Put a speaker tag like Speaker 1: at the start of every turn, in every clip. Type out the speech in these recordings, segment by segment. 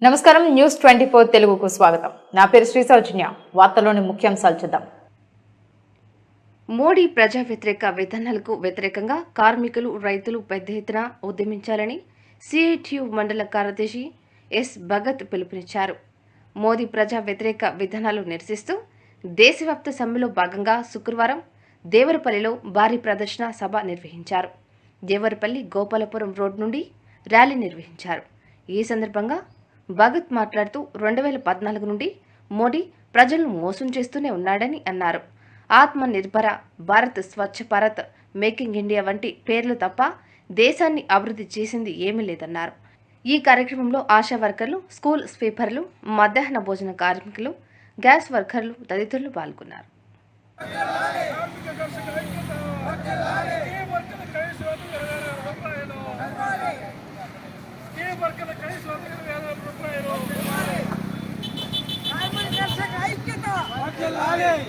Speaker 1: నమస్కారం న్యూస్ 24 తెలుగుకు స్వాగతం. నా పేరు శ్రీ సౌజన్య. వార్తల్లోని ముఖ్యాంశాలు చూద్దాం.
Speaker 2: మోడీ ప్రజా వ్యతిరేక విధానాలకు వ్యతిరేకంగా కార్మికులు, రైతులు పెద్ద ఎత్తున ఉద్యమించాలని సిఐటియు మండల కార్యదర్శి ఎస్ భగత్ పిలుపునిచ్చారు. మోదీ ప్రజా వ్యతిరేక విధానాలు నిరసిస్తూ దేశవ్యాప్త సమ్మెలో భాగంగా శుక్రవారం దేవరపల్లిలో భారీ ప్రదర్శన సభ నిర్వహించారు. దేవరపల్లి గోపాలపురం రోడ్ నుండి ర్యాలీ నిర్వహించారు. ఈ సందర్భంగా భగత్ మాట్లాడుతూ 2014 నుండి మోడీ ప్రజలను మోసం చేస్తూనే ఉన్నాడని అన్నారు. ఆత్మ నిర్భర భారత్, స్వచ్ఛ భారత్, మేకింగ్ ఇండియా వంటి పేర్లు తప్ప దేశాన్ని అభివృద్ధి చేసింది ఏమీ లేదన్నారు. ఈ కార్యక్రమంలో ఆశా వర్కర్లు, స్కూల్ స్వీపర్లు, మధ్యాహ్న భోజన కార్మికులు, గ్యాస్ వర్కర్లు తదితరులు పాల్గొన్నారు.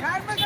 Speaker 3: కార్మిక